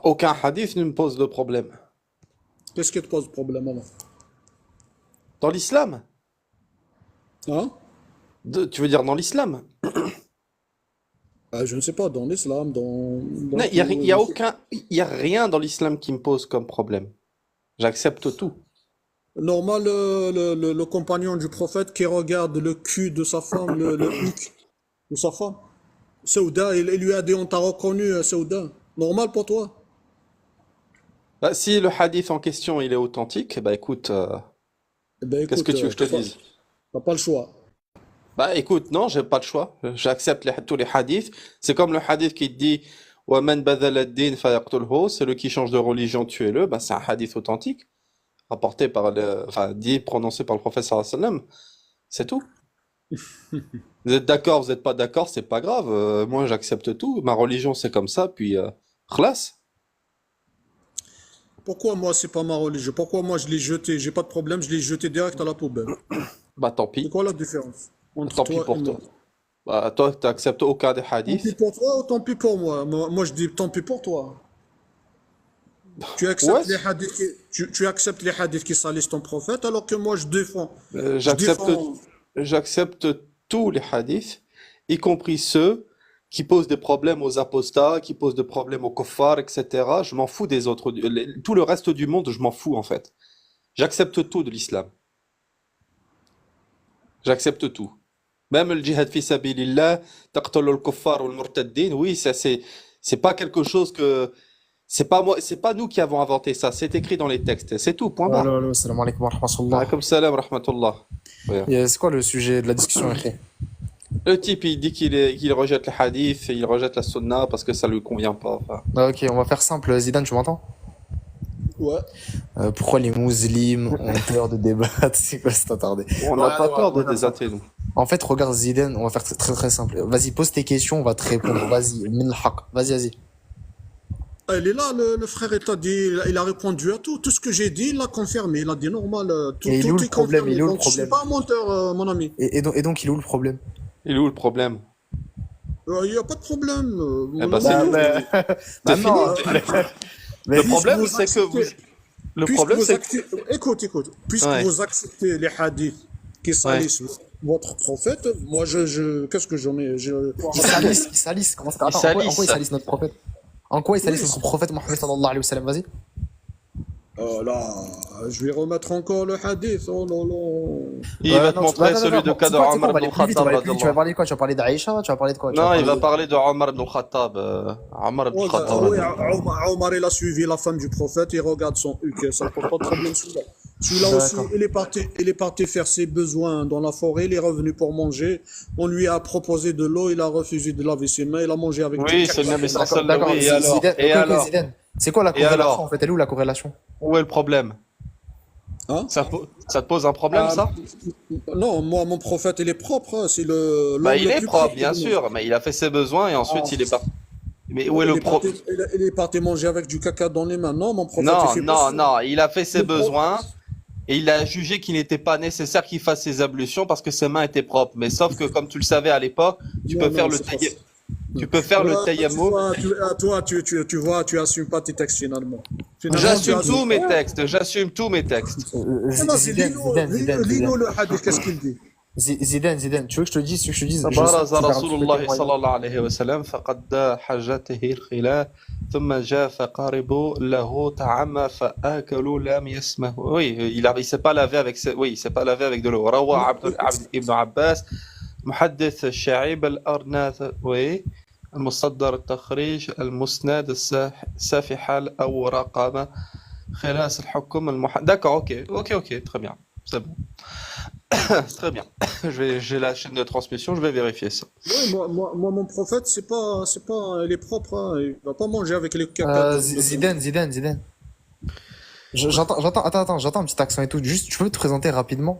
Aucun hadith ne me pose de problème. Qu'est-ce qui te pose problème alors? Dans l'islam? Hein? Tu veux dire dans l'islam? Je ne sais pas, dans l'islam, Non, dans il y a tout. aucun, il y a rien dans l'islam qui me pose comme problème. J'accepte tout. Normal, le compagnon du prophète qui regarde le cul de sa femme, le hic de sa femme. Saouda, il lui a dit, on t'a reconnu, Saouda. Normal pour toi? Bah, si le hadith en question il est authentique, bah écoute, Eh ben qu'est-ce que écoute, tu veux que je te dise? t'as pas le choix. Bah écoute, non, j'ai pas de choix. J'accepte tous les hadiths. C'est comme le hadith qui dit وَمَنْ بَذَلَ الدِّينَ فَيَقْتُلْهُ, celui qui change de religion, tuez-le. Bah, c'est un hadith authentique, rapporté par enfin, dit, prononcé par le prophète sallallahu alayhi wa sallam. C'est tout. Vous êtes d'accord, vous n'êtes pas d'accord, c'est pas grave. Moi, j'accepte tout. Ma religion, c'est comme ça. Puis, khlas. Pourquoi moi, c'est pas ma religion? Pourquoi moi, je l'ai jeté? J'ai pas de problème, je l'ai jeté direct à la poubelle. Bah, tant C'est pis. quoi la différence entre Tant pis toi et pour moi? toi. Bah, toi, tu n'acceptes aucun des Tant pis hadiths. pour toi ou tant pis pour moi? Moi, je dis tant pis pour toi. Tu Ouais, acceptes les hadiths tu acceptes les hadiths qui salissent ton prophète alors que moi, je j'accepte, défends. j'accepte tous les hadiths, y compris ceux qui posent des problèmes aux apostats, qui posent des problèmes aux kuffars, etc. Je m'en fous des autres. Tout le reste du monde, je m'en fous en fait. J'accepte tout de l'islam. J'accepte tout. Même le djihad fi sabilillah, taqtulu al-kuffar ou al-murtaddin, oui, ça c'est pas quelque chose que c'est pas moi, c'est pas nous qui avons inventé ça, c'est écrit dans les textes, c'est tout, point Allô, barre. allô, salam alaikum wa rahmatullah. Alaykoum salam wa rahmatullah. Ouais. Et c'est quoi le sujet de la discussion, Akhi? Le type, il dit qu'il rejette les hadiths, il rejette la sunna parce que ça lui convient pas. Enfin, Ah, ok, on va faire simple. Zidane, tu m'entends? Ouais. Pourquoi les musulmans ont peur de débattre? C'est quoi cet attardé? on n'a pas peur de désathées, nous. En fait, regarde Zidane, on va faire très très simple. Vas-y, pose tes questions, on va te répondre. Vas-y, min al-haq. Vas-y, vas-y. Ah, il est là, le frère, il t'a dit, il a répondu à tout. Tout ce que j'ai dit, il l'a confirmé. Il a dit normal, Et il est où tout le est problème? confirmé. Il est où le Donc, je suis problème? pas un menteur, mon ami. Et donc, il est où le problème? Il est où le problème? Il n'y a pas de problème, Eh mon ben, ami. c'est tout. Bah C'est fini. non, Le Puisque problème, vous c'est que vous. acceptez, Le puisque problème, vous c'est que. acceptez, écoute, puisque Ouais, vous acceptez les hadiths qui ouais. salissent votre prophète, moi, qu'est-ce que j'en ai? ils salissent. Comment ça? Ils Attends, en quoi ils salissent. salissent notre prophète? En quoi ils Oui, salissent notre prophète Mohammed sallallahu alayhi wa sallam? Vas-y. là, je vais remettre encore le hadith. Oh là là. Il va te Non, montrer non, celui de bon, cas de c'est quoi, Omar on va ibn aller plus vite, on al-Khattab, va aller plus vite. Tu vas radiallahu. parler de quoi? Tu vas parler d'Aïcha? Tu vas parler de quoi? Tu vas Non, il parler va de... parler de Omar ibn al-Khattab. Omar ibn al-Khattab, Oui, radiallahu. Omar, il a suivi la femme du prophète, il regarde son huc, ça ne pose pas de problème celui-là. Celui-là aussi, D'accord. il est parti faire ses besoins dans la forêt, il est revenu pour manger. On lui a proposé de l'eau, il a refusé de laver ses mains, il a mangé avec du Oui, c'est le caca. Nabi sallallahu D'accord, alayhi wa sallam, d'accord. oui, et alors? Zidane, Et ok, ok, alors? Zidane. C'est quoi la Et corrélation en alors? fait? Elle est où la corrélation? Où est le problème? Hein? Ça te pose un problème, Ah, ça? non, moi, mon prophète, il est propre, hein, c'est Bah, l'homme il le est plus propre, propre bien du monde. sûr, mais il a fait ses besoins et Ah, ensuite il est parti. Mais où non, est le pro... il est parti manger avec du caca dans les mains. Non, mon prophète, il Non, fait pas non, ça. non, il a fait ses Le pro- besoins et il a jugé qu'il n'était pas nécessaire qu'il fasse ses ablutions parce que ses mains étaient propres. Mais sauf que, comme tu le savais à l'époque, tu peux Non, faire non, le c'est pas ça. tu peux faire le Tu tayammum. vois, tu vois, tu assumes pas tes textes finalement. Finalement, tu J'assume assumes tous mes pas. textes, j'assume tous mes textes. Non, non, c'est Zidane, Zidane, Zidane, Lino Zidane. le hadith, qu'est-ce qu'il dit? Zidane, tu veux que je te dise, je sais que برز tu vas un رسول petit peu الله témoigner. صلى الله عليه وسلم فقد حجته الخلاء ثم جاء فقارب له طعام فآكلوا لم يسمه. Oui, il s'est pas lavé avec oui, il s'est pas lavé avec de l'eau. روى Non, عبد ابن عباس محدث الشعيب الأرناث oui المصدر التخريج المسند السافحة أو رقم خلاص الحكم D'accord, ok, très bien. C'est bon. Très bien. J'ai la chaîne de transmission, je vais vérifier ça. oui, mon prophète, il est propre, hein, il va pas manger avec les caca Zidane. J'entends un petit accent et tout. Juste, tu peux te présenter rapidement?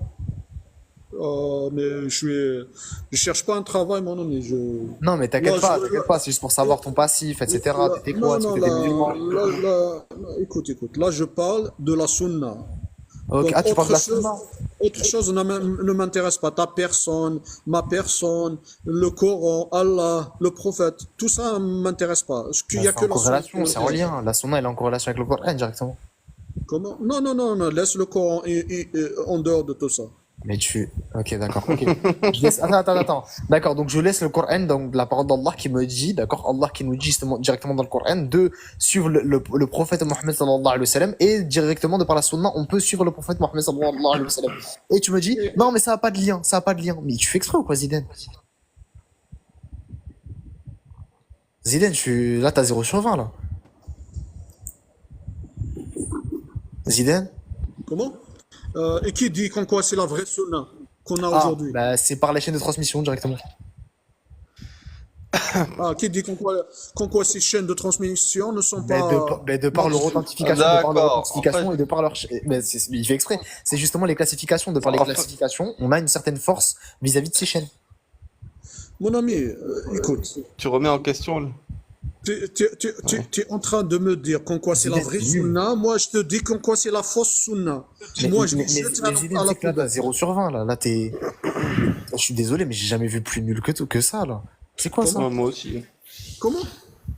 mais je cherche pas un travail, mon ami, Non, mais là, t'inquiète pas, c'est juste pour savoir ton passif, etc. là, T'étais quoi? non, Est-ce que non, t'étais musulman? là, écoute, là, je parle de la sunna. Ok, Donc, ah, tu parles de la sunna? autre chose ne m'intéresse pas. Ta personne, ma personne, le Coran, Allah, le prophète, tout ça ne m'intéresse pas. Il Bah, n'y a c'est que en la sunna qui corrélation, c'est en m'intéresse. lien. La sunna, elle est en corrélation avec le Coran directement. Comment? Non, non, non, non, laisse le Coran en dehors de tout ça. Mais tu. Ok, d'accord. Ok. Attends. D'accord, donc je laisse le Coran, donc la parole d'Allah qui me dit, d'accord, Allah qui nous dit justement directement dans le Coran de suivre le prophète Mohammed sallallahu alayhi wa sallam et directement de par la sunna, on peut suivre le prophète Mohammed sallallahu alayhi wa sallam. Et tu me dis, Et- non, mais ça n'a pas de lien, ça n'a pas de lien. Mais tu fais exprès ou quoi, Zidane? Zidane, là, t'as 0 sur 20, là. Zidane? Comment? Et qui dit qu'en quoi c'est la vraie sunna qu'on a Ah, aujourd'hui? bah, c'est par les chaînes de transmission directement. Ah, qui dit qu'en quoi ces chaînes de transmission ne sont pas De par leur marchées? authentification, de par leur D'accord. En authentification fait, et de par leur. Mais il fait exprès. C'est justement les classifications. De par les en fait, classifications, on a une certaine force vis-à-vis de ces chaînes. Mon ami, écoute, tu remets en question le... Ouais. t'es en train de me dire qu'en quoi c'est la Zidane, vraie c'est nul. sunna, moi je te dis qu'en quoi c'est la fausse sunna. Mais, Moi mais, je mais, vais jeter mais Zidane, à la c'est que là, t'as poubelle. 0 sur 20, là. Là, t'es. Je suis désolé, mais j'ai jamais vu plus nul que ça, là. C'est quoi ça? Comment? Ouais, moi aussi. Comment?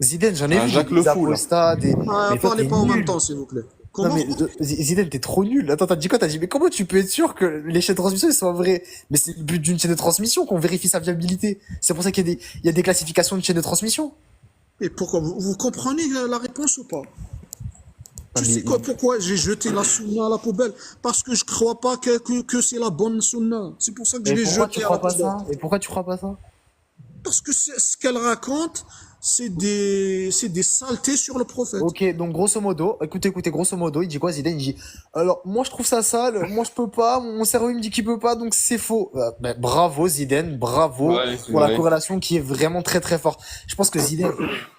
Zidane, j'en ai Un vu Jacques Le des Fou, là. apostats, des. Mais toi, Parlez t'es pas en même nul. temps, s'il vous plaît. Non, Comment? mais Zidane, t'es trop nul. Attends, t'as dit quoi? T'as dit, mais comment tu peux être sûr que les chaînes de transmission elles soient vraies? Mais c'est le but d'une chaîne de transmission qu'on vérifie sa viabilité. C'est pour ça il y a des classifications de chaînes de transmission. Et pourquoi? Vous comprenez la réponse ou pas? Non, Tu sais quoi, pourquoi j'ai jeté la sunna à la poubelle? Parce que je crois pas que c'est la bonne sunna. C'est pour ça que je Et l'ai pourquoi tu jetée à la crois pas poubelle. ça? Et pourquoi tu crois pas ça? Parce que ce qu'elle raconte, c'est des saletés sur le prophète. Ok, donc grosso modo, écoutez, grosso modo, il dit quoi Zidane? Il dit, alors moi je trouve ça sale, moi je peux pas, mon cerveau il me dit qu'il peut pas, donc c'est faux. Ben, bravo Zidane, bravo Ouais, pour la ouais. corrélation qui est vraiment très très forte. Je pense que Zidane,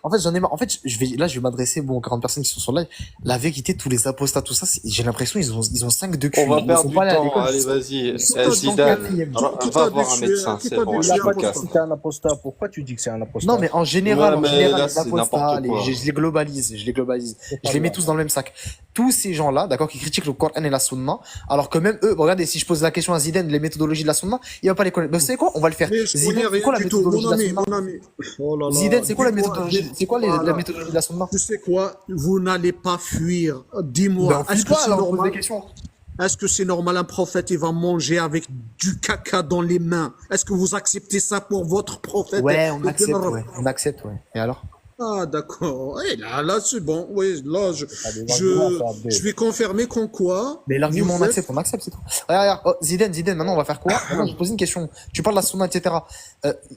en fait j'en ai marre. En fait, je vais m'adresser bon aux 40 personnes qui sont sur le live. La vérité, tous les apostats, tout ça, j'ai l'impression ils ont 5 de cul. On va Ils perdre sont du pas allés à temps. l'école. Allez, vas-y. Qui Ils t'a sont en dit, quatrième. qui Va t'a voir dit un que médecin, qui c'est t'a bon, dit je que Il je a suis me pas dit apostat? si casse. t'es un apostat. Pourquoi tu dis que c'est un apostat? Non, mais en général, Ouais, mais là, les c'est apostats, n'importe quoi. je les globalise, je les globalise. C'est Je pas les mets bien. tous dans le même sac. Tous ces gens-là, d'accord, qui critiquent le Coran et la Sunna, alors que même eux, regardez, si je pose la question à Zidane, les méthodologies de la Sunna, il va pas les connaître. Mais vous savez quoi? On va le faire. Mais je connais Zidane, c'est rien quoi la du tout. méthodologie de la Sunna? Mon ami. Oh là Zidane, là, c'est quoi la dis-moi, méthodologie? C'est quoi la voilà. méthodologie de la Sunna? Tu sais quoi? Vous n'allez pas fuir. Ben, Dis-moi, on est-ce fuit que pas, c'est alors, on pose des normal? questions. Est-ce que c'est normal un prophète, il va manger avec du caca dans les mains? Est-ce que vous acceptez ça pour votre prophète? Ouais, on accepte, ouais. Et alors? Ah, d'accord. Et là, c'est bon. Oui, là, T'as des arguments, ça, Abdel. je vais confirmer qu'en quoi Mais l'argument, vous êtes... on accepte, c'est tout. Regarde, oh, Zidane, maintenant, on va faire quoi? Maintenant, je vais te poser une question. Tu parles de la Sunna, etc.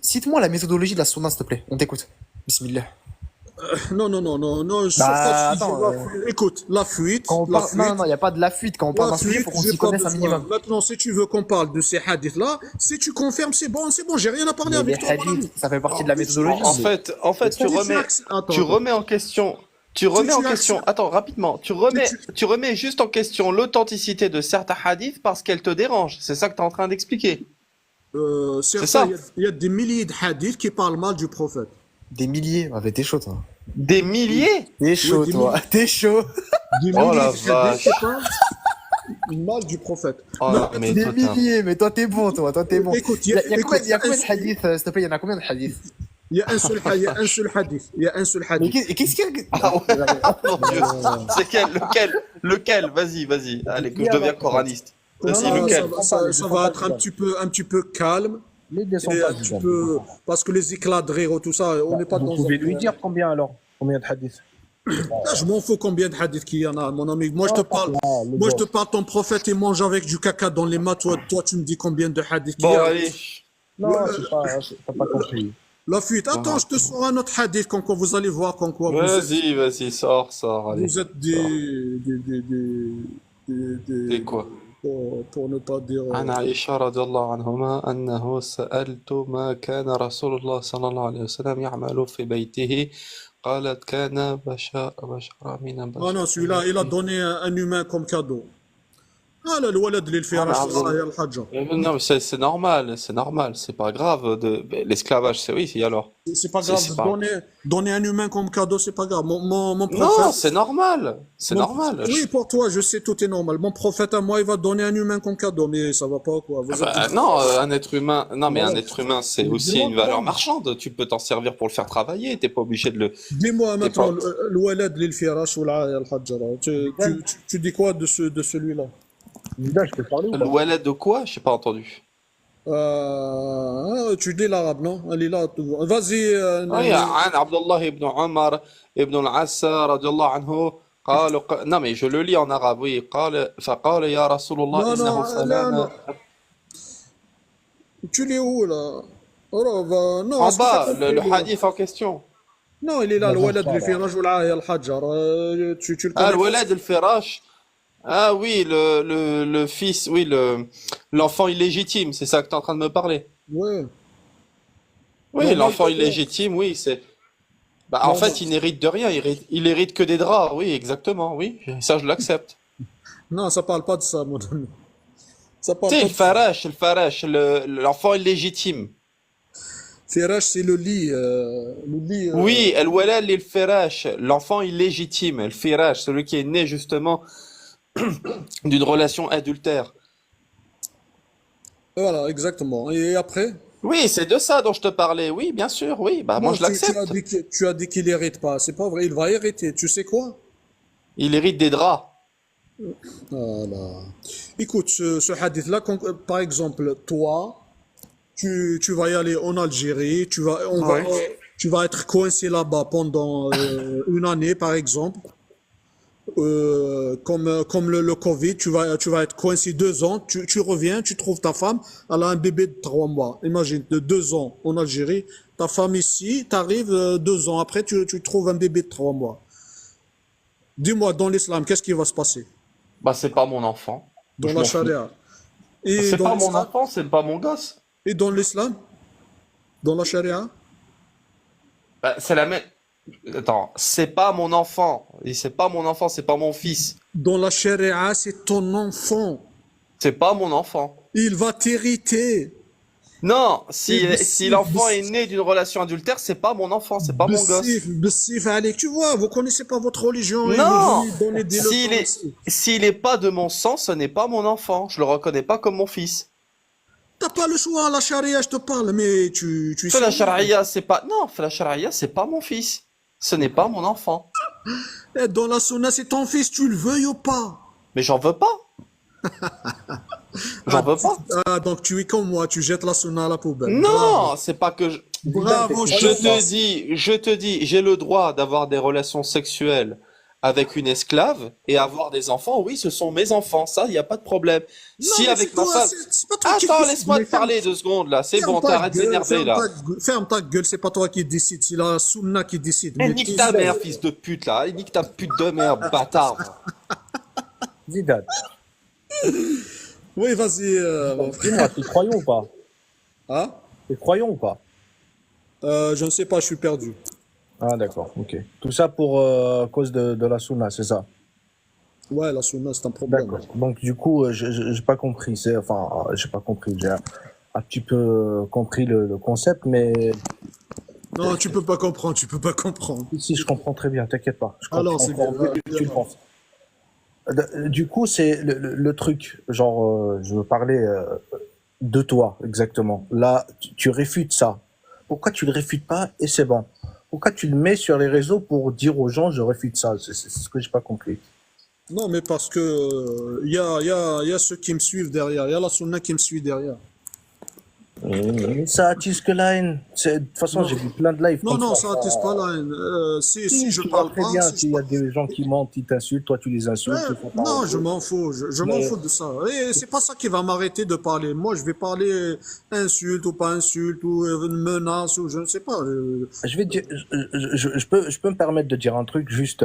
Cite-moi la méthodologie de la Sunna, s'il te plaît. On t'écoute. Bismillah. Non, sur Bah, ta fuite, attends, écoute, la fuite, Quand on la parle, non, fuite, il n'y a pas de la fuite. Quand on parle la d'un sujet, il fuite, faut qu'on j'ai s'y pas connaisse un besoin. minimum. Maintenant, si tu veux qu'on parle de ces hadiths-là, si tu confirmes, c'est bon, j'ai rien à parler Mais les avec toi, mon ami. hadiths, ça fait partie de la méthodologie. En fait, tu remets en question. Tu remets en question. Attends, rapidement. Tu remets juste en question l'authenticité de certains hadiths parce qu'elles te dérangent. C'est ça que tu es en train d'expliquer. Certains, ça. il y a des milliers de hadiths qui parlent mal du prophète. Des milliers. Ah, mais t'es chaud, toi. Des milliers? T'es chaud, des toi. T'es chaud. Des Oh milliers la de hadiths vache. qui parlent mal du prophète. Oh, Non, mais Des toi, t'es un- milliers. Mais toi, t'es bon, toi. Toi, t'es bon. Écoute, Il y a combien écoute, il y a combien de hadiths, s'il te plaît? Il y en a combien de hadiths? il y a un seul hadith. Il y a un seul Mais hadith. qu'est-ce qu'il y a? Ah ouais. Oh mon Dieu. C'est lequel? Vas-y. Allez, que je deviens coraniste. Vas-y, Non, lequel? ça va être un petit peu calme. Les descends Et pas, un petit Zidane. peu, parce que les éclats de rire, tout ça, on n'est pas Vous dans pouvez un... lui dire combien alors? Combien de hadiths? Là, je m'en fous combien de hadiths qu'il y en a, mon ami. Moi, je te parle, le moi, je boss. te parle, ton prophète, il mange avec du caca dans les mains. Toi, tu me dis combien de hadiths qu'il y Bon, a. allez. Non, t'as pas compris. La fuite. Attends, je te sors un autre hadith, quand quoi vous allez voir, quand quoi Vas-y, sors, allez. vous êtes C'est quoi? pour ne pas dire... عن عائشة رضي الله عنهما أنه سألت ما كان رسول الله صلى الله عليه وسلم يعمل في بيته قالت كان بشرا من Ah non, celui-là, il a donné un humain comme cadeau. Ah là, الولد اللي الفراش Ah, تاعها هي الحجة. non, mais c'est normal, c'est pas grave. L'esclavage, c'est oui, et alors? C'est pas grave C'est de pas. donner un humain comme cadeau, c'est pas grave. Mon Non, prophète, c'est normal, c'est mon- normal. oui, pour toi, je sais, tout est normal. Mon prophète à moi, il va donner un humain comme cadeau, mais ça va pas, quoi. Vous êtes... Bah, non, un être humain, non, mais un Voilà. être humain, c'est Mais aussi une valeur demande-moi, marchande. Tu peux t'en servir pour le faire travailler. T'es pas obligé de le. dis-moi T'es maintenant, pas. الولد للفراش والعاية الحجة, là. Tu dis quoi de celui-là? Zida, je peux parler ou Le pas? walad de quoi? J'ai pas entendu. Tu dis l'arabe, non? Elle est là. Vas-y. Oui, عن عبد الله ibn عمر ibn al-As رضي الله عنه قال non mais je le lis en arabe oui قال فقال يا رسول الله Non, إنه non, là, non. فلان. Tu l'es où, là? Non, En est-ce que t'as bas le compris, là? hadith en question. Non, il est là, Dans un الولد chat, là. للفراش والعاية الحجر. Tu le Ah, connais le pas? walad al-firash. Ah oui, le fils, oui, l'enfant illégitime, c'est ça que tu es en train de me parler. Ouais. Oui, Normal l'enfant pour toi. illégitime, oui, c'est. Bah, en Normal. fait, il n'hérite de rien, il hérite que des draps, oui, exactement, oui, ça je l'accepte. Non, ça parle pas de ça, mon ami. Ça Tu parle sais, pas de ça. le farash, l'enfant illégitime. Firash, c'est le lit. Le lit. Oui, el walad lil firash, l'enfant illégitime, el firash, celui qui est né justement d'une relation adultère. Voilà, exactement. Et après? Oui, c'est de ça dont je te parlais, oui, bien sûr, oui, bah moi Non, je tu as l'accepte. dit tu as dit qu'il hérite pas. C'est pas vrai, il va hériter. Tu sais quoi? Il hérite des draps. Voilà. Écoute, ce hadith-là, par exemple, toi, tu vas y aller en Algérie, Ouais. tu vas être coincé là-bas pendant une année, par exemple. Comme le Covid, tu vas être coincé 2 ans, tu reviens, tu trouves ta femme, elle a un bébé de 3 mois. Imagine, de 2 ans en Algérie, ta femme ici, t'arrives 2 ans après, tu trouves un bébé de 3 mois. Dis-moi, dans l'islam, qu'est-ce qui va se passer? Bah, c'est pas mon enfant. Dans Je la m'en fous. charia. Et C'est dans pas mon l'islam? enfant, c'est pas mon gosse. Et dans l'islam? Dans la charia? Bah, c'est la même. Attends, c'est pas mon enfant. Et c'est pas mon enfant, c'est pas mon fils. Dans la charia, c'est ton enfant. C'est pas mon enfant. Il va t'hériter. Non, Et si l'enfant est né d'une relation adultère, c'est pas mon enfant, c'est pas mon gosse. Bessif, allez, tu vois, vous connaissez pas votre religion et Non! vous donnez des S'il leçons est, ici. s'il est pas de mon sang, ce n'est pas mon enfant. Je le reconnais pas comme mon fils. T'as pas le choix, la charia, je te parle, mais tu Fais la sais. charia, c'est pas. Non, fais la charia, c'est pas mon fils. Ce n'est pas mon enfant. Eh, dans la sunna, c'est ton fils, tu le veuilles ou pas? Mais j'en veux pas. J'en veux pas. Donc tu es comme moi, tu jettes la sunna à la poubelle. Non, c'est pas que je. Bravo, Je te dis, j'ai le droit d'avoir des relations sexuelles avec une esclave et avoir des enfants. Oui, ce sont mes enfants, ça, il n'y a pas de problème. Non, Si mais avec c'est ma toi, femme. c'est pas toi qui Attends, décides, laisse-moi mais te parler 2 secondes là. C'est ferme bon, ta t'arrêtes de gueule, m'énerver là. ferme ta gueule, c'est pas toi qui décide, c'est la sunna qui décide. Eh, Mais nique tu ta sais. mère, fils de pute là. Eh, nique ta pute de mère, bâtard. Zidane, Oui, vas-y, mon frère. dis-moi, t'es croyant ou pas? Hein? T'es croyant ou pas? Je ne sais pas, je suis perdu. Ah, d'accord, ok. Tout ça pour cause de la sunna, c'est ça? Ouais, la sunna, c'est un problème. D'accord. Donc, du coup, j'ai pas compris. J'ai pas compris. J'ai un petit peu compris le concept, mais Non, tu peux pas comprendre, tu peux pas comprendre. si, je comprends très bien, t'inquiète pas. Je comprends Alors, c'est encore bien, mieux que tu le bien. penses. Du coup, c'est le truc. Genre, je veux parler de toi, exactement. Là, tu réfutes ça. Pourquoi tu le réfutes pas et c'est bon? Pourquoi tu le mets sur les réseaux pour dire aux gens, je réfute ça? C'est ce que j'ai pas compris. Non, mais parce que y a ceux qui me suivent derrière, il y a la sunna qui me suit derrière. Mais ça attise que la haine. De toute façon, Non, j'ai vu plein de lives non, comme non, ça. ça attise pas la haine. Si je Tu vois parle très pas, bien si je qu'il y a parle. des gens qui mentent, ils t'insultent, toi tu les insultes, ils font pas Non, autre je chose. m'en fous, je m'en Mais fous de ça. Et c'est pas ça qui va m'arrêter de parler. Moi, je vais parler insulte ou pas insulte ou menace ou je ne sais pas. je vais te dire, je peux me permettre de dire un truc juste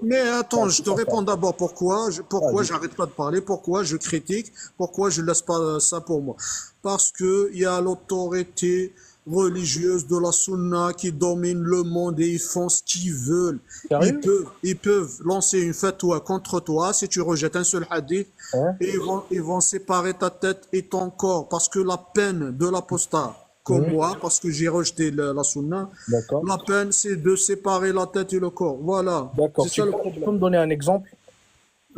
Mais attends, un je truc te comme ça. réponds d'abord pourquoi Vas-y. j'arrête pas de parler, pourquoi je critique, pourquoi je laisse pas ça pour moi. Parce que il y a l'autorité religieuse de la sunna qui domine le monde et ils font ce qu'ils veulent. Sérieux? Ils peuvent lancer une fatwa contre toi si tu rejettes un seul hadith Hein? et ils vont séparer ta tête et ton corps parce que la peine de l'apostat, comme moi, parce que j'ai rejeté la sunna, D'accord. la peine c'est de séparer la tête et le corps. Voilà. D'accord. C'est ça le Tu problème. peux me donner un exemple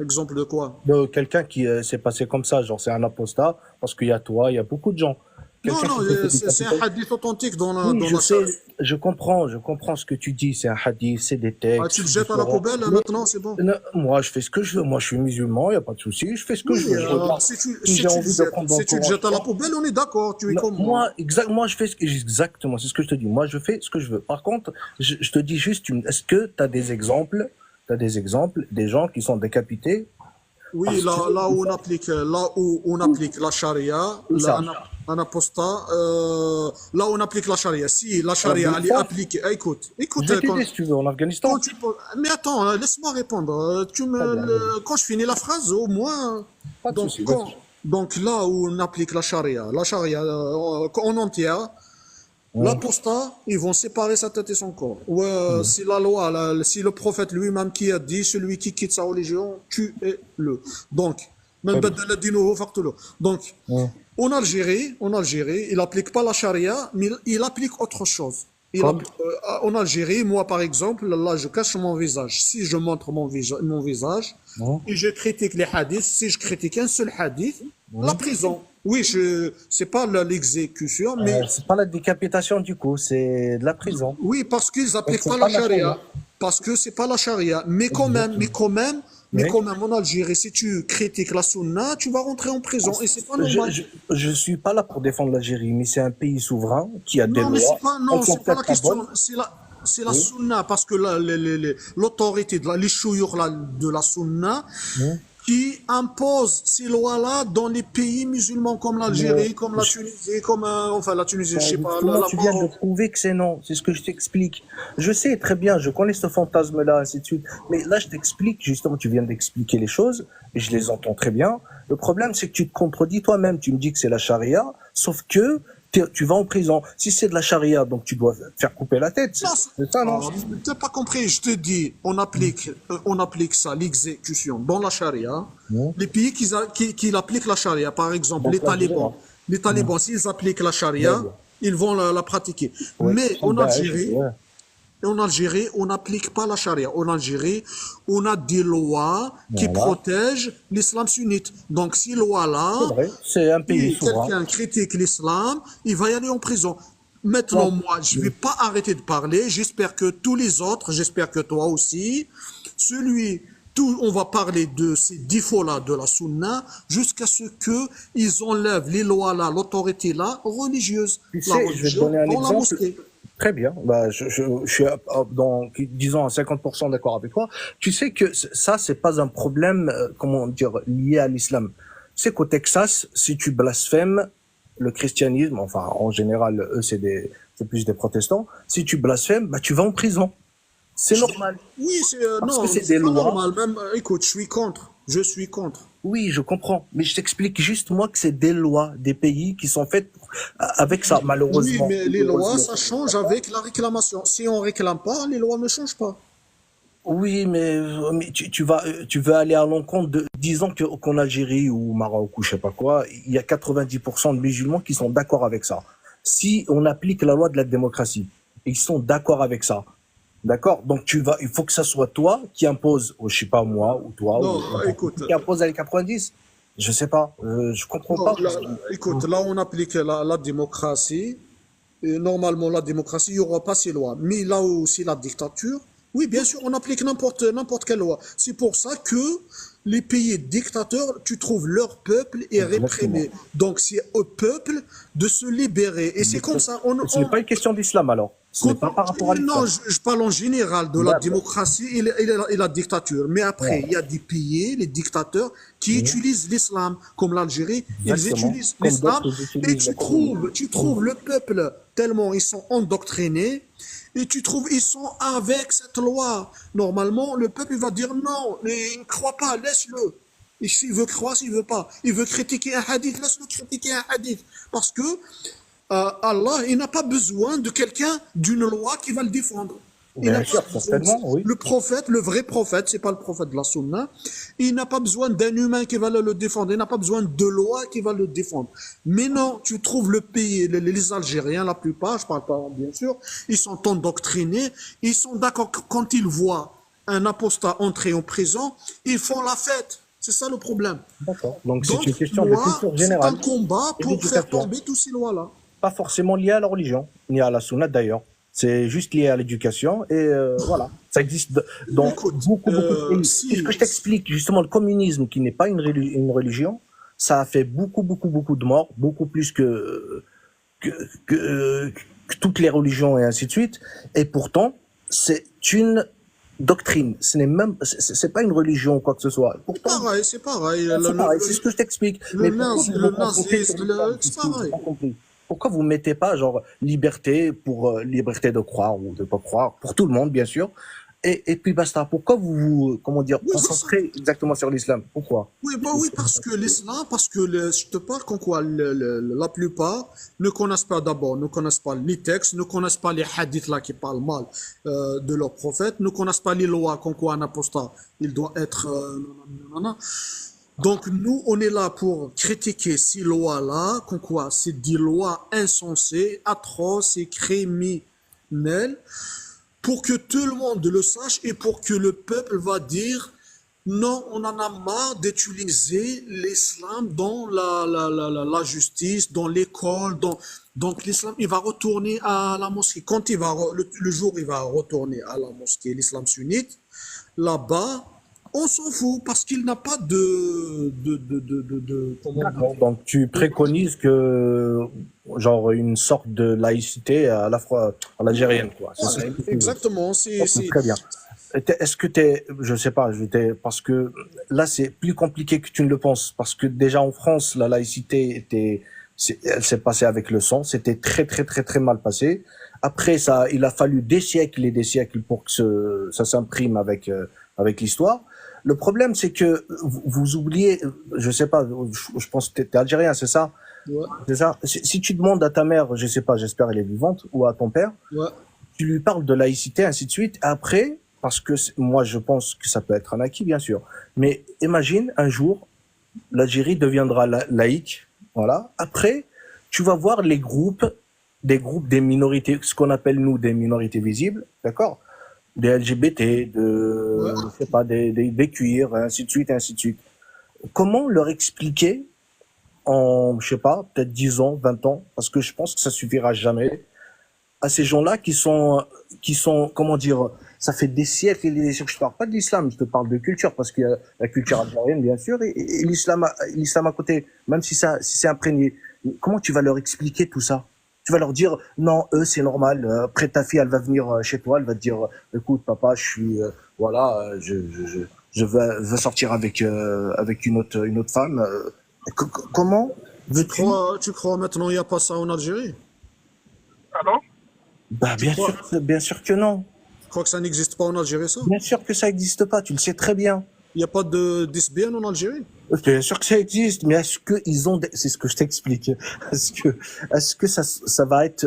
Exemple de quoi? de quelqu'un qui s'est passé comme ça, genre c'est un apostat, parce qu'il y a toi, il y a beaucoup de gens. Non, Quelqu'un non, qui s'est fait c'est un décapiter. hadith authentique dans Oui, dans je la sais, charia. je comprends ce que tu dis, c'est un hadith, c'est des Ah, tu textes, le c'est jettes à la différent. poubelle Mais maintenant, c'est bon. non, moi, je fais ce que je veux. Moi, je suis musulman, il n'y a pas de souci, je fais ce que Oui, je veux. Je regarde. si Si tu j'ai le envie de jettes, prendre dans si le tu le Coran, jettes à je la prends. poubelle, on est d'accord, tu es Non, comme moi. moi, moi, je fais exactement, c'est ce que je te dis. Moi, je fais ce que je veux. Par contre, je te dis juste, est-ce que tu as des exemples, des gens qui sont décapités Oui, parce que là où on applique la charia, où ça? un apostat, là où on applique la charia. Si la En charia, elle est Afghanistan? appliquée, écoute, Je vais t'aider si tu veux, en Afghanistan. mais attends, laisse-moi répondre. Très bien, vas-y. Quand je finis la phrase, au moins, Pas de donc, souci, vas-y. donc là où on applique la charia en entière, l'apostat, ils vont séparer sa tête et son corps. Ouais, si la loi, si le prophète lui-même qui a dit, celui qui quitte sa religion, tuez-le. Donc, Très bien. donc, en Algérie, il applique pas la charia, mais il applique autre chose. Comme? En Algérie, moi par exemple, là je cache mon visage. Si je montre mon visage et je critique les hadiths, si je critique un seul hadith, la prison. Oui, c'est pas l'exécution, mais C'est pas la décapitation du coup, c'est de la prison. oui, parce qu'ils Donc appliquent c'est pas pas la la charia. charia. Parce que c'est pas la charia. Mais Oui. quand même, en Algérie, si tu critiques la sunna, tu vas rentrer en prison. Et c'est pas normal. Je suis pas là pour défendre l'Algérie, mais c'est un pays souverain qui a des Non, mais lois. Elles sont c'est pas la peut-être pas question. bonnes. C'est la Oui. sunna, parce que l'autorité les chouyours de la sunna, Oui. qui impose ces lois-là dans les pays musulmans comme l'Algérie, comme la Tunisie, comme, enfin, la Tunisie, je sais pas, Justement, la tu viens de Maroc. prouver que c'est non. C'est ce que je t'explique. Je sais très bien, je connais ce fantasme-là, ainsi de suite. Mais là, je t'explique, justement, tu viens d'expliquer les choses, et je les entends très bien. Le problème, c'est que tu te contredis toi-même. Tu me dis que c'est la charia, sauf que tu vas en prison. Si c'est de la charia, donc tu dois faire couper la tête. Non, C'est ça, non? t'as pas compris, je te dis, on applique ça, l'exécution, dans la charia. Les pays qui appliquent la charia, par exemple, Donc, les là, talibans. Les talibans, s'ils appliquent la charia, Très bien. ils vont la pratiquer. Ouais, Mais comme Daesh, ouais. en Algérie, on n'applique pas la charia. En Algérie, on a des lois qui Voilà. protègent l'islam sunnite. Donc, ces lois-là, C'est vrai, c'est un pays si souverain. quelqu'un critique l'islam, il va y aller en prison. Maintenant, Non. moi, je vais pas arrêter de parler. J'espère que tous les autres, j'espère que toi aussi, on va parler de ces défauts-là de la sunna jusqu'à ce que ils enlèvent les lois-là, l'autorité-là religieuse. Tu La sais, je vais te religion donner un dans la exemple. mosquée. Très bien. Bah, je suis disons, à 50% d'accord avec toi. Tu sais que ça, c'est pas un problème, comment dire, lié à l'islam. C'est qu'au Texas, si tu blasphèmes le christianisme, enfin, en général, eux, c'est plus des protestants. Si tu blasphèmes, bah, tu vas en prison. C'est normal. Oui, Parce non, que c'est c'est des pas lois. normal. Même, écoute, je suis contre. Je suis contre. Oui, je comprends. Mais je t'explique juste, moi, que c'est des lois, des pays qui sont faites avec ça, Oui, malheureusement. mais les lois, ça change avec la réclamation. Si on réclame pas, les lois ne changent pas. Oui, mais tu veux aller à l'encontre de, disons qu'en Algérie ou au Maroc ou je sais pas quoi, il y a 90% de musulmans qui sont d'accord avec ça. Si on applique la loi de la démocratie, ils sont d'accord avec ça. D'accord? Donc il faut que ça soit toi qui impose, ou je sais pas moi, ou toi, Non, ou écoute, qui impose à les 90. Je sais pas, je comprends non, pas. écoute, là on applique la démocratie. Et normalement, la démocratie, il n'y aura pas ces lois. Mais là aussi, la dictature, oui, bien sûr, on applique n'importe quelle loi. C'est pour ça que les pays dictateurs, tu trouves leur peuple est réprimé. Donc, c'est au peuple de se libérer. Et c'est comme ça. Ce n'est pas une question d'islam alors. Ce n'est pas par rapport à Non, l'islam. je parle en général de la D'accord. démocratie et la dictature. Mais après, il y a des pays, les dictateurs, qui utilisent l'islam, comme l'Algérie. Ils Exactement. utilisent Comme l'islam d'autres et utilisent la Corée. tu trouves le peuple tellement ils sont endoctrinés et tu trouves ils sont avec cette loi. Normalement, le peuple il va dire non, il ne croit pas, laisse-le. Et s'il veut croire, s'il veut pas, il veut critiquer un hadith, laisse-le critiquer un hadith. Parce que Allah, il n'a pas besoin de quelqu'un, d'une loi qui va le défendre. Il n'a Bien sûr, pas besoin de ça. certainement, oui. Le prophète, le vrai prophète, c'est pas le prophète de la Sunna. Il n'a pas besoin d'un humain qui va le défendre. Il n'a pas besoin de loi qui va le défendre. Mais non, tu trouves le pays, les Algériens, la plupart, je parle pas bien sûr, ils sont endoctrinés. Ils sont d'accord que quand ils voient un apostat entrer en prison, ils font la fête. C'est ça le problème. D'accord. Donc c'est Donc, une question de moi, culture c'est un générale combat et pour faire d'éducation. tomber tous ces lois-là. Pas forcément lié à la religion, ni à la sunna d'ailleurs. C'est juste lié à l'éducation et voilà. Ça existe dans Écoute, beaucoup de pays. si, Puisque je t'explique justement le communisme qui n'est pas une religion, ça a fait beaucoup de morts, beaucoup plus que, que toutes les religions et ainsi de suite. Et pourtant, c'est une doctrine. Ce n'est même, c'est pas une religion ou quoi que ce soit. Pourtant, c'est pareil. c'est pareil, c'est ce que je t'explique. Mais pourquoi vous Le vous racontez sur nazisme, l'islam c'est ici? J'ai pareil. pas compris. Pourquoi vous mettez pas genre liberté pour liberté de croire ou de pas croire pour tout le monde bien sûr et puis basta. Pourquoi vous vous comment dire Oui, c'est ça. concentrez exactement sur l'islam? Pourquoi? Oui, bah oui, parce que l'islam, parce que je te parle comme quoi la plupart ne connaissent pas d'abord, ne connaissent pas les textes, ne connaissent pas les hadiths là qui parlent mal de leur prophète, ne connaissent pas les lois comme quoi un apostat, il doit être nanana. Donc nous, on est là pour critiquer ces lois-là, comme quoi c'est des lois insensées, atroces et criminelles, pour que tout le monde le sache et pour que le peuple va dire non, on en a marre d'utiliser l'islam dans la justice, dans l'école, donc l'islam, il va retourner à la mosquée. Quand le jour où il va retourner à la mosquée, l'islam sunnite, là-bas, on s'en fout parce qu'il n'a pas comment D'accord. dire, Donc tu préconises que genre une sorte de laïcité à la fois à l'algérienne quoi. C'est voilà, ce que tu veux. exactement, Ok, très bien. Est-ce que je sais pas, parce que là c'est plus compliqué que tu ne le penses, parce que déjà en France la laïcité elle s'est passée avec le sang, c'était très mal passé. Après ça, il a fallu des siècles et des siècles pour que ça s'imprime avec l'histoire. Le problème c'est que vous oubliez, je sais pas, je pense que t'es algérien, c'est ça? ouais, C'est ça. Si tu demandes à ta mère, je sais pas, j'espère elle est vivante, ou à ton père, ouais. tu lui parles de laïcité, ainsi de suite. Après, parce que moi, je pense que ça peut être un acquis, bien sûr. Mais imagine, un jour, l'Algérie deviendra laïque. Voilà. Après, tu vas voir des minorités, ce qu'on appelle, nous, des minorités visibles. D'accord? Des LGBT, Ouais. je sais pas, des cuirs, ainsi de suite, ainsi de suite. Comment leur expliquer en, je sais pas, peut-être 10 ans, 20 ans, parce que je pense que ça suffira jamais, à ces gens-là qui sont, comment dire, ça fait des siècles et des siècles. Je parle pas de l'islam, je te parle de culture, parce qu'il y a la culture algérienne, bien sûr, et l'islam, l'islam à côté, même si c'est imprégné. Comment tu vas leur expliquer tout ça? Tu vas leur dire, non, eux, c'est normal. Après, ta fille, elle va venir chez toi, elle va te dire, écoute, papa, je suis, voilà, je veux sortir avec une autre femme. Comment veux-tu? Tu crois maintenant il n'y a pas ça en Algérie? Bah, Tu crois, bien sûr que non. tu crois que ça n'existe pas en Algérie, ça? Bien sûr que ça n'existe pas, tu le sais très bien. Il n'y a pas de lesbiennes en Algérie? Bien sûr que ça existe, mais est-ce que ils ont c'est ce que je t'explique. Est-ce que ça va être,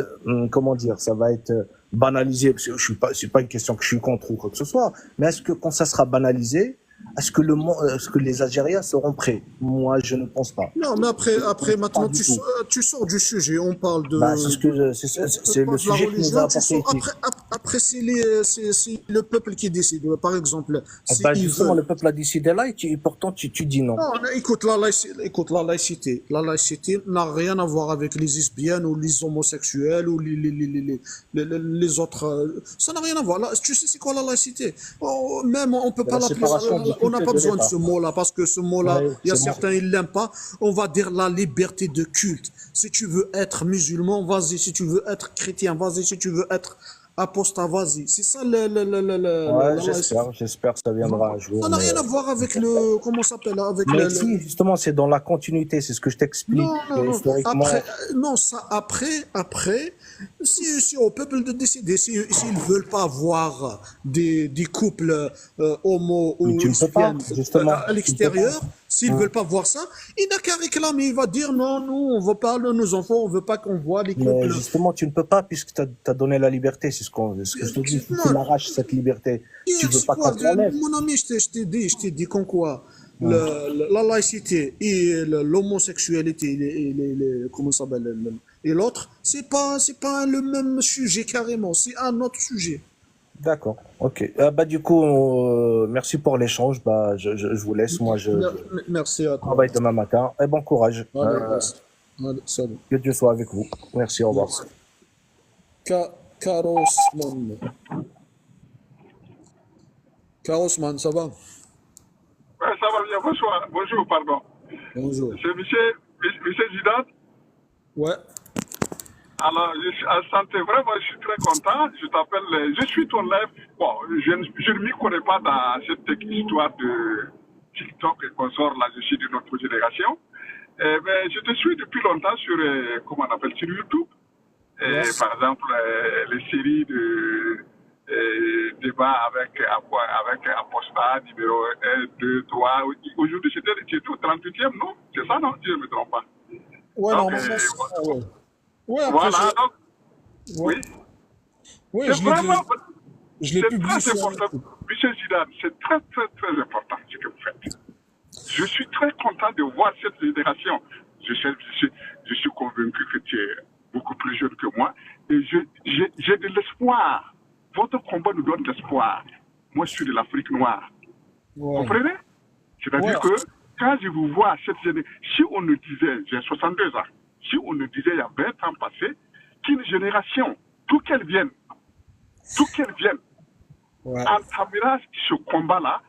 comment dire, ça va être banalisé, parce que c'est pas une question que je suis contre ou quoi que ce soit, mais est-ce que quand ça sera banalisé, est-ce que les Algériens seront prêts? Moi, je ne pense pas. Non, mais après Pas maintenant, du tout. tu sors du sujet. On parle Bah, c'est ce que c'est le de la sujet qui nous a religion. Tu apporté sors, ici. après c'est le peuple qui décide. Par exemple, Ah si bah, ils justement, veulent. le peuple a décidé là, et pourtant, tu dis non. Non, mais écoute, la laïcité n'a rien à voir avec les lesbiennes ou les homosexuels ou les autres. Ça n'a rien à voir. Là, tu sais, c'est quoi la laïcité? Oh, même, on peut C'est pas la l'appeler. séparation du On n'a culte pas de besoin de l'État. ce mot-là parce que ce mot-là, Ouais, il y a c'est bon. certains, ils l'aiment pas. On va dire la liberté de culte. Si tu veux être musulman, vas-y. Si tu veux être chrétien, vas-y. Si tu veux être apostat, vas-y. C'est ça Ouais, la laïcité. j'espère que ça viendra un jour, Ça n'a rien à voir avec comment ça s'appelle, avec mais si, justement, c'est dans la continuité, c'est ce que je t'explique. non, Et non. historiquement, Après, non, ça, après, Si au peuple de décider, s'ils ne veulent pas voir des couples homo Mais ou tu ne peux pas, lesbiennes justement. à Tu ne peux pas. l'extérieur, s'ils ne veulent pas voir ça, il n'a qu'à réclamer. Il va dire non, nous, on ne veut pas de nos enfants, on ne veut pas qu'on voit les Mais couples. justement, tu ne peux pas puisque tu as donné la liberté. C'est ce que je te dis. Si tu Non, m'arraches cette liberté, tu veux c'est pas quoi, qu'on te l'enlève. mon ami, je t'ai dit qu'en quoi la laïcité et l'homosexualité, comment ça s'appelle, et l'autre, c'est pas le même sujet carrément, c'est un autre sujet. D'accord. Ok. Bah du coup, merci pour l'échange. Bah je vous laisse. Moi, Merci à je toi. travaille demain matin. Et bon courage. Allez, merci. Allez, salut. Que Dieu soit avec vous. Merci. Au revoir. Karosman. Karosman, ça va? Ouais, ça va bien. Bonsoir. Bonjour, pardon. Bonjour. C'est Michel Zidane. Ouais. Alors, je suis en santé. Vraiment, je suis très content. Je t'appelle. Je suis ton live. Bon, je ne m'y connais pas dans cette histoire de TikTok et consorts. Là, je suis d'une autre génération. Mais je te suis depuis longtemps sur, comment on appelle, sur YouTube. Yes. Par exemple, les séries de débats avec Apostat, numéro 1, 2, 3. Aujourd'hui, c'était au 38e, non? C'est ça, non? Si je ne me trompe pas. Ouais, Donc, normalement, c'est ça, ouais. Ouais, après, voilà, donc, ouais. oui. Ouais, C'est vraiment, je l'ai c'est publié très sur important. YouTube. Monsieur Zidane, c'est très, très, très important ce que vous faites. Je suis très content de voir cette génération. Je suis convaincu que tu es beaucoup plus jeune que moi et j'ai de l'espoir. Votre combat nous donne de l'espoir. Moi, je suis de l'Afrique noire. Vous Ouais. comprenez? C'est-à-dire Ouais. que quand je vous vois cette génération, si on nous disait, j'ai 62 ans, si on nous disait il y a 20 ans passés, qu'une génération, d'où qu'elle vienne, Ouais. entamera ce combat-là,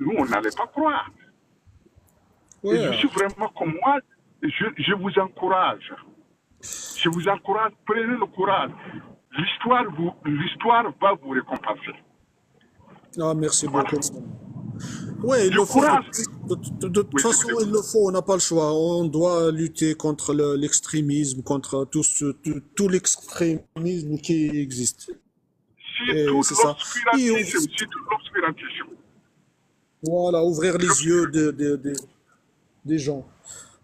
nous, on n'allait pas croire. Et je Ouais. suis vraiment comme moi, je vous encourage. Je vous encourage, prenez le courage. L'histoire va vous récompenser. Ah, merci Voilà. beaucoup. Ouais, il Du le faut. courage. De toute Oui, façon, écoutez. il le faut. On n'a pas le choix. On doit lutter contre l'extrémisme, contre tout l'extrémisme qui existe. Et Surtout c'est ça. Et l'obscurantisme, surtout l'obscurantisme. voilà, ouvrir les yeux des gens.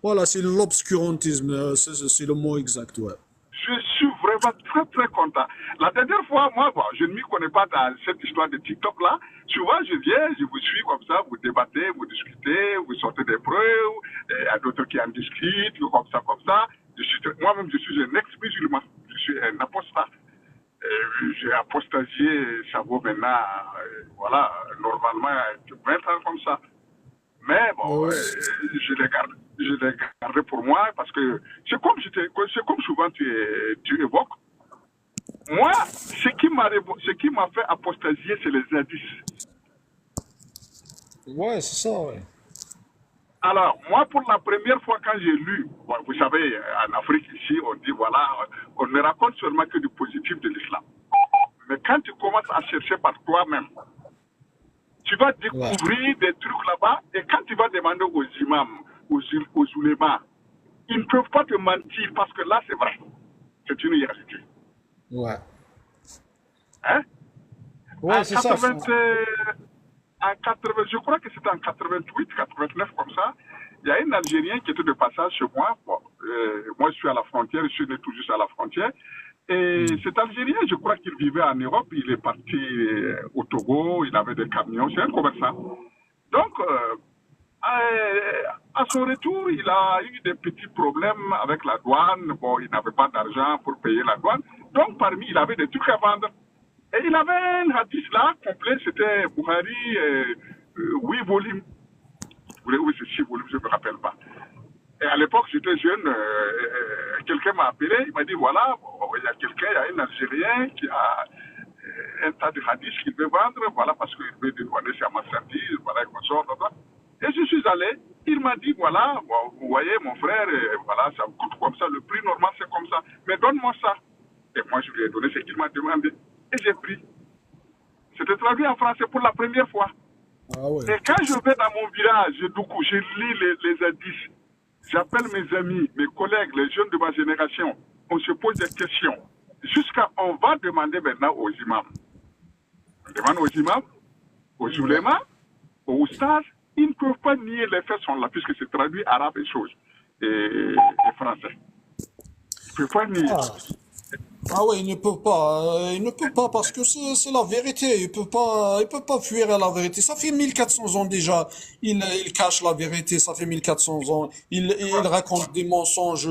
Voilà, c'est l'obscurantisme. C'est le mot exact, ouais. Je suis vraiment très très content. La dernière fois, moi, bon, je ne m'y connais pas dans cette histoire de TikTok là. Souvent, je viens, je vous suis comme ça, vous débattez, vous discutez, vous sortez des preuves, il y a d'autres qui en discutent, comme ça, comme ça. Moi-même, je suis un ex-musulman, je suis un apostat. J'ai apostasié, ça vaut maintenant, voilà, normalement, 20 ans comme ça. Mais bon, Ouais. je les garde pour moi parce que c'est comme souvent tu évoques. Moi, ce qui m'a fait apostasier, c'est les indices. Ouais, c'est ça, ouais. Alors, moi, pour la première fois, quand j'ai lu, bon, vous savez, en Afrique, ici, on dit, voilà, on ne raconte seulement que du positif de l'islam. Mais quand tu commences à chercher par toi-même, tu vas découvrir des trucs là-bas, et quand tu vas demander aux imams, aux oulémas, ils ne peuvent pas te mentir parce que là, c'est vrai. C'est une réalité. Ouais. Hein? Ouais, c'est ça. Je crois que c'était en 88, 89, comme ça. Il y a un Algérien qui était de passage chez moi. Bon, moi, je suis à la frontière, je suis né tout juste à la frontière. Et cet Algérien, je crois qu'il vivait en Europe. Il est parti au Togo, il avait des camions, c'est un commerçant. Donc, à son retour, il a eu des petits problèmes avec la douane. Bon, il n'avait pas d'argent pour payer la douane. Donc, il avait des trucs à vendre. Et il avait un hadith là, complet, c'était Bukhari, 8 volumes. Oui, c'est 6 volumes, je ne me rappelle pas. Et à l'époque, j'étais jeune, quelqu'un m'a appelé, il m'a dit, voilà, il y a quelqu'un, il y a un Algérien qui a un tas de hadiths qu'il veut vendre, voilà, parce qu'il veut dédouaner sa marchandise, voilà, et consort, et je suis allé, il m'a dit, voilà, bon, vous voyez, mon frère, voilà, ça coûte comme ça, le prix normal, c'est comme ça, mais donne-moi ça. Et moi, je lui ai donné ce qu'il m'a demandé, et j'ai pris. C'était traduit en français pour la première fois. Ah ouais. Et quand je vais dans mon village, je lis les indices. J'appelle mes amis, mes collègues, les jeunes de ma génération. On se pose des questions. Jusqu'à on va demander maintenant aux imams. On demande aux imams, aux ulémas, aux stars, ils ne peuvent pas nier les faits sont là, puisque c'est traduit arabe et français. Ils ne peuvent pas nier. Ah. Ah ouais, il ne peut pas. Il ne peut pas parce que c'est la vérité. Il peut pas fuir à la vérité. Ça fait 1400 ans déjà. Il cache la vérité. Ça fait 1400 ans. Il raconte des mensonges